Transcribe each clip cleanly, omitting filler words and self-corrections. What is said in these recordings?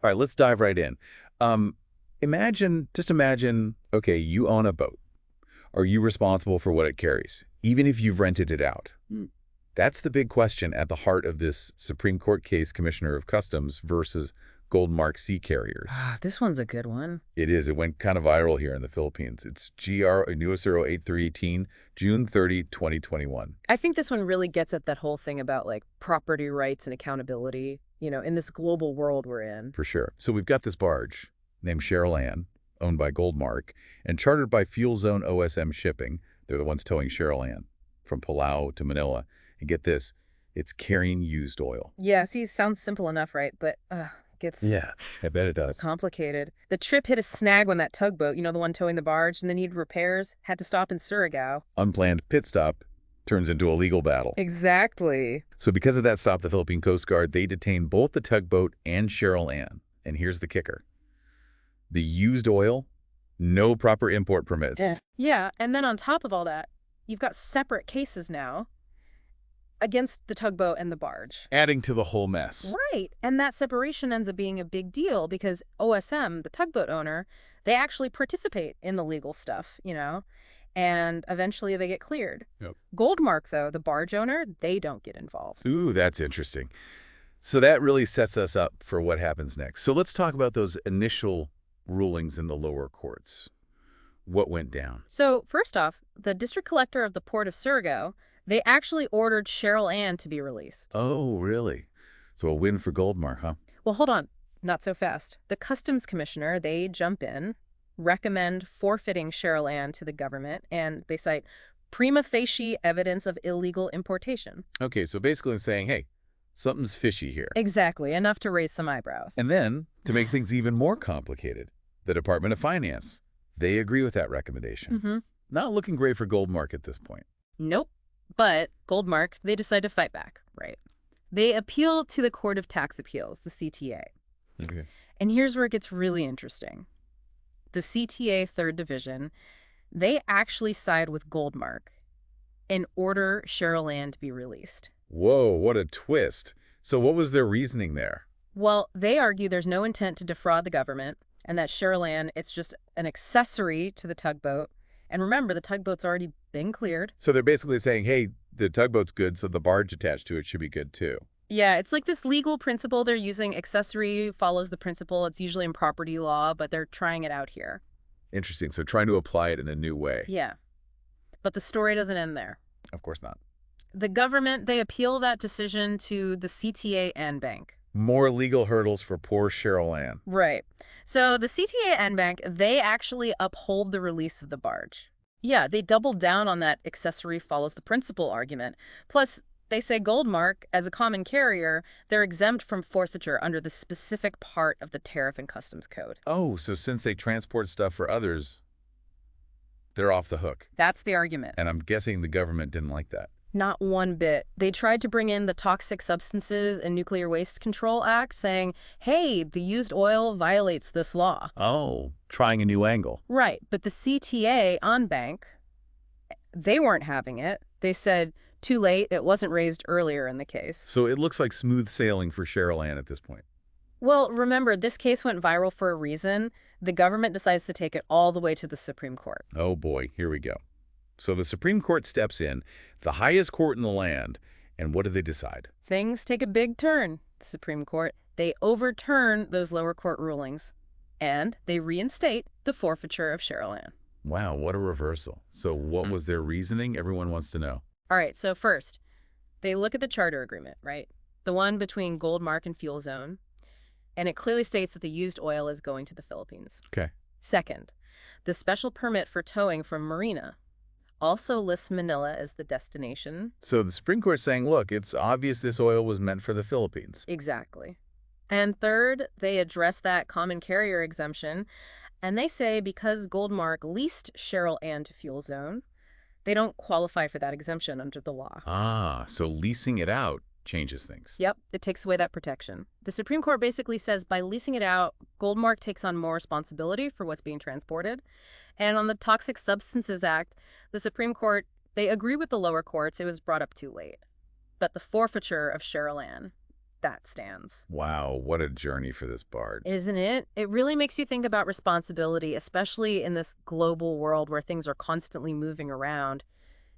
All right, let's dive right in. Um, just imagine, okay, you own a boat. Are you responsible for what it carries, even if you've rented it out? That's the big question at the heart of this Supreme Court case, Commissioner of Customs versus Goldmark Sea Carriers. Ah, this one's a good one. It is. It went kind of viral here in the Philippines. It's GR US 08318, June 30, 2021. I think this one really gets at that whole thing about like property rights and accountability, in this global world we're in. For sure. So we've got this barge named Cheryl Ann, owned by Goldmark, and chartered by Fuel Zone OSM Shipping. They're the ones towing Cheryl Ann from Palau to Manila. And get this, it's carrying used oil. Yeah, see, sounds simple enough, right? But gets Yeah, I bet it does. complicated. The trip hit a snag when that tugboat, the one towing the barge, and they needed repairs, had to stop in Surigao. Unplanned pit stop turns into a legal battle. Exactly. So because of that stop, the Philippine Coast Guard, they detained both the tugboat and Cheryl Ann. And here's the kicker. The used oil, no proper import permits. Yeah, and then on top of all that, you've got separate cases now against the tugboat and the barge. Adding to the whole mess. Right, and that separation ends up being a big deal because OSM, the tugboat owner, they actually participate in the legal stuff, and eventually they get cleared. Yep. Goldmark, though, the barge owner, they don't get involved. Ooh, that's interesting. So that really sets us up for what happens next. So let's talk about those initial rulings in the lower courts. What went down? So first off, the district collector of the port of Surigao, they actually ordered Cheryl Ann to be released. Oh, really? So a win for Goldmark, huh? Well, hold on. Not so fast. The customs commissioner, they jump in, recommend forfeiting Cheryl Ann to the government, and they cite prima facie evidence of illegal importation. Okay, so basically saying, hey, something's fishy here. Exactly, enough to raise some eyebrows. And then, to make things even more complicated, the Department of Finance, they agree with that recommendation. Not looking great for Goldmark at this point. Nope. But Goldmark, they decide to fight back, right? They appeal to the Court of Tax Appeals, the CTA. Okay. And here's where it gets really interesting. The CTA Third Division, they actually side with Goldmark and order Cheryl Ann to be released. Whoa, what a twist. So what was their reasoning there? Well, they argue there's no intent to defraud the government and that Cheryl Ann, it's just an accessory to the tugboat. And remember, the tugboat's already been cleared. So they're basically saying, hey, the tugboat's good, so the barge attached to it should be good too. Yeah, it's like this legal principle they're using. Accessory follows the principle. It's usually in property law, but they're trying it out here. Interesting. So trying to apply it in a new way. Yeah. But the story doesn't end there. Of course not. The government, they appeal that decision to the CTA and bank. More legal hurdles for poor Cheryl Ann. Right. So the CTA and bank, they actually uphold the release of the barge. Yeah, they doubled down on that accessory follows the principle argument. Plus, they say Goldmark, as a common carrier, they're exempt from forfeiture under the specific part of the Tariff and Customs Code. Oh, so since they transport stuff for others, they're off the hook. That's the argument. And I'm guessing the government didn't like that. Not one bit. They tried to bring in the Toxic Substances and Nuclear Waste Control Act, saying, hey, the used oil violates this law. Oh, trying a new angle. Right, but the CTA on bank, they weren't having it. They said, too late, it wasn't raised earlier in the case. So it looks like smooth sailing for Cheryl Ann at this point. Well, remember, this case went viral for a reason. The government decides to take it all the way to the Supreme Court. Oh boy, here we go. So the Supreme Court steps in, the highest court in the land, and what do they decide? Things take a big turn. The Supreme Court, they overturn those lower court rulings, and they reinstate the forfeiture of Cheryl Ann. Wow, what a reversal. So what was their reasoning? Everyone wants to know. All right, so first, they look at the charter agreement, right? The one between Goldmark and Fuel Zone, and it clearly states that the used oil is going to the Philippines. Okay. Second, the special permit for towing from Marina also lists Manila as the destination. So the Supreme Court's saying, look, it's obvious this oil was meant for the Philippines. Exactly. And third, they address that common carrier exemption, and they say because Goldmark leased Cheryl Ann to Fuel Zone, they don't qualify for that exemption under the law. Ah, so leasing it out changes things. Yep, it takes away that protection. The Supreme Court basically says by leasing it out, Goldmark takes on more responsibility for what's being transported. And on the Toxic Substances Act, the Supreme Court, they agree with the lower courts. It was brought up too late. But the forfeiture of Cheryl Ann, that stands. Wow, what a journey for this barge. Isn't it? It really makes you think about responsibility, especially in this global world where things are constantly moving around.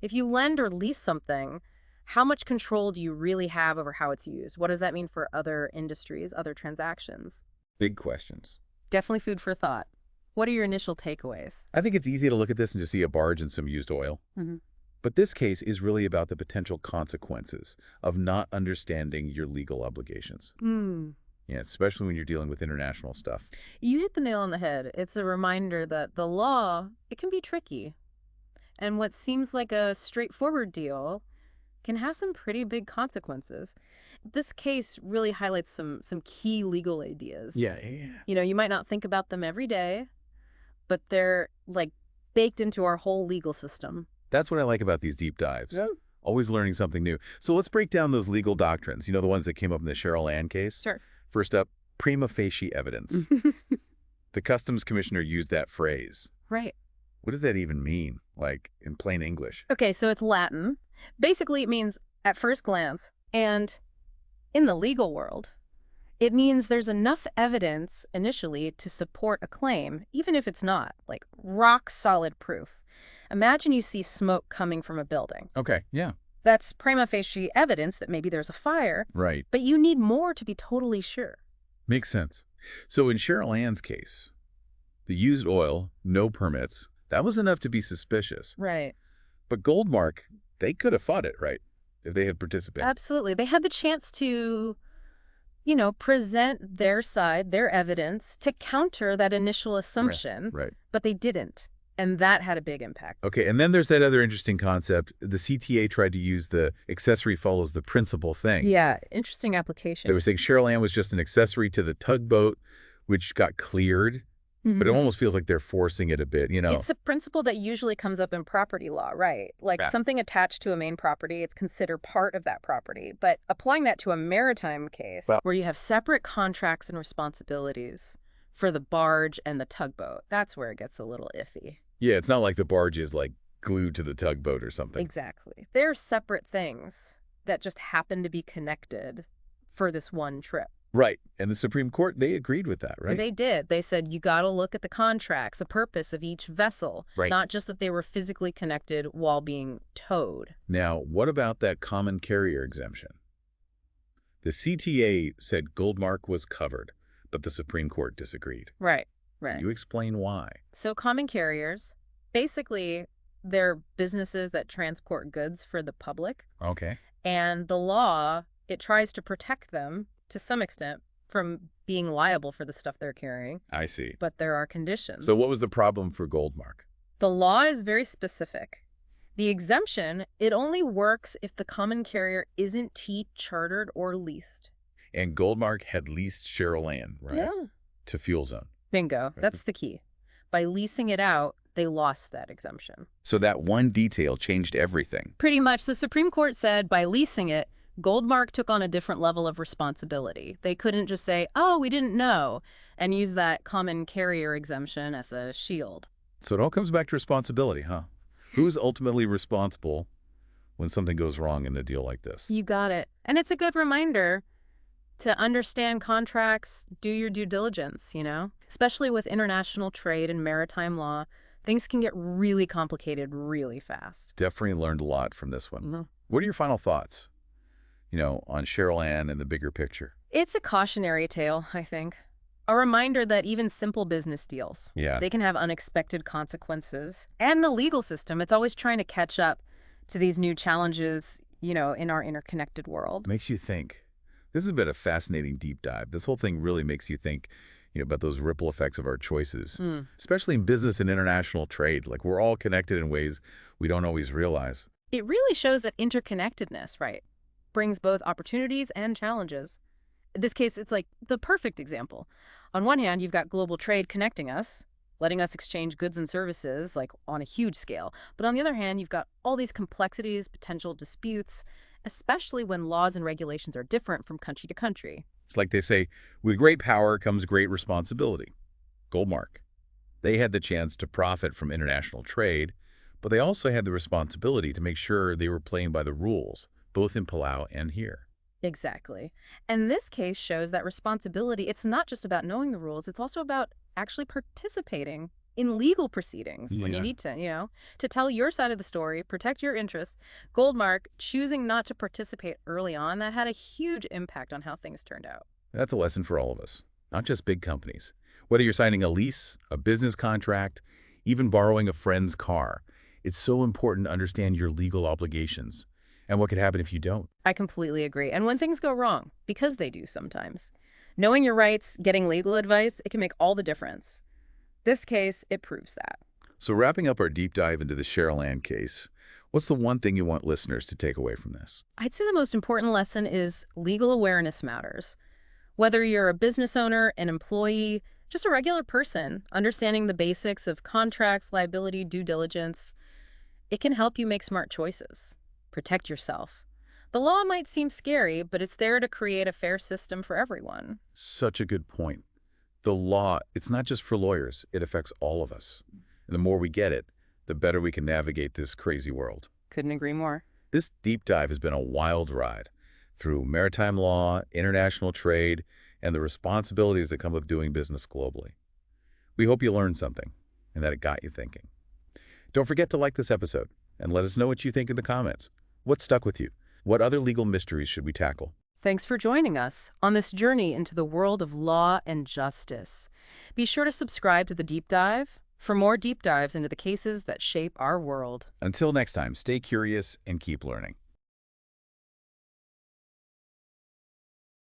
If you lend or lease something, how much control do you really have over how it's used? What does that mean for other industries, other transactions? Big questions. Definitely food for thought. What are your initial takeaways? I think it's easy to look at this and just see a barge and some used oil. Mm-hmm. But this case is really about the potential consequences of not understanding your legal obligations. Yeah, especially when you're dealing with international stuff. You hit the nail on the head. It's a reminder that the law, it can be tricky. And what seems like a straightforward deal can have some pretty big consequences. This case really highlights some key legal ideas. Yeah. You know, you might not think about them every day, but they're like baked into our whole legal system. That's what I like about these deep dives. Yeah. Always learning something new. So let's break down those legal doctrines. You know, the ones that came up in the Cheryl Ann case? Sure. First up, prima facie evidence. The Customs Commissioner used that phrase. Right. What does that even mean, like in plain English? Okay, so it's Latin. Basically, it means at first glance. And in the legal world, it means there's enough evidence initially to support a claim, even if it's not, like rock solid proof. Imagine you see smoke coming from a building. Okay, yeah. That's prima facie evidence that maybe there's a fire. Right. But you need more to be totally sure. Makes sense. So in Cheryl Ann's case, the used oil, no permits, that was enough to be suspicious. Right. But Goldmark, they could have fought it, right? If they had participated. Absolutely. They had the chance to, you know, present their side, their evidence, to counter that initial assumption. Right. But they didn't. And that had a big impact. Okay, and then there's that other interesting concept. The CTA tried to use the accessory follows the principal thing. Yeah, interesting application. They were saying Cheryl Ann was just an accessory to the tugboat, which got cleared. But it almost feels like they're forcing it a bit, you know? It's a principle that usually comes up in property law, right? Like something attached to a main property, it's considered part of that property. But applying that to a maritime case where you have separate contracts and responsibilities for the barge and the tugboat, that's where it gets a little iffy. Yeah, it's not like the barge is like glued to the tugboat or something. Exactly. They're separate things that just happen to be connected for this one trip. Right. And the Supreme Court, they agreed with that, right? They did. They said you got to look at the contracts, the purpose of each vessel, not just that they were physically connected while being towed. Now, what about that common carrier exemption? The CTA said Goldmark was covered, but the Supreme Court disagreed. Right. Can you explain why? So common carriers, basically, they're businesses that transport goods for the public. Okay. And the law, it tries to protect them to some extent from being liable for the stuff they're carrying. I see. But there are conditions. So what was the problem for Goldmark? The law is very specific. The exemption, it only works if the common carrier isn't chartered or leased. And Goldmark had leased Cheryl Ann, right? Yeah. To Fuel Zone. Bingo. That's the key. By leasing it out, they lost that exemption. So that one detail changed everything. Pretty much. The Supreme Court said by leasing it, Goldmark took on a different level of responsibility. They couldn't just say, oh, we didn't know, and use that common carrier exemption as a shield. So it all comes back to responsibility, huh? Who's ultimately responsible when something goes wrong in a deal like this? You got it. And it's a good reminder to understand contracts, do your due diligence, you know? Especially with international trade and maritime law, things can get really complicated really fast. Definitely learned a lot from this one. What are your final thoughts, you know, on Cheryl Ann and the bigger picture? It's a cautionary tale, I think. A reminder that even simple business deals, they can have unexpected consequences. And the legal system, it's always trying to catch up to these new challenges, you know, in our interconnected world. Makes you think. This has been a fascinating deep dive. This whole thing really makes you think, you know, about those ripple effects of our choices, especially in business and international trade. Like, we're all connected in ways we don't always realize. It really shows that interconnectedness, right, brings both opportunities and challenges. In this case, it's like the perfect example. On one hand, you've got global trade connecting us, letting us exchange goods and services, like on a huge scale. But on the other hand, you've got all these complexities, potential disputes, especially when laws and regulations are different from country to country. It's like they say, with great power comes great responsibility. Goldmark. They had the chance to profit from international trade, but they also had the responsibility to make sure they were playing by the rules, both in Palau and here. Exactly. And this case shows that responsibility, it's not just about knowing the rules, it's also about actually participating in legal proceedings when you Yeah, need to tell your side of the story, protect your interests. Goldmark choosing not to participate early on, that had a huge impact on how things turned out. that's a lesson for all of us, not just big companies. Whether you're signing a lease, a business contract, even borrowing a friend's car, it's so important to understand your legal obligations and what could happen if you don't. I completely agree. And when things go wrong, because they do sometimes, knowing your rights, getting legal advice, it can make all the difference. This case, it proves that. So wrapping up our deep dive into the Cheryl Ann case, what's the one thing you want listeners to take away from this? I'd say the most important lesson is legal awareness matters. Whether you're a business owner, an employee, just a regular person, understanding the basics of contracts, liability, due diligence, it can help you make smart choices. Protect yourself. The law might seem scary, but it's there to create a fair system for everyone. Such a good point. The law, it's not just for lawyers. It affects all of us. And the more we get it, the better we can navigate this crazy world. Couldn't agree more. This deep dive has been a wild ride through maritime law, international trade, and the responsibilities that come with doing business globally. We hope you learned something and that it got you thinking. Don't forget to like this episode and let us know what you think in the comments. What stuck with you? What other legal mysteries should we tackle? Thanks for joining us on this journey into the world of law and justice. Be sure to subscribe to The Deep Dive for more deep dives into the cases that shape our world. Until next time, stay curious and keep learning.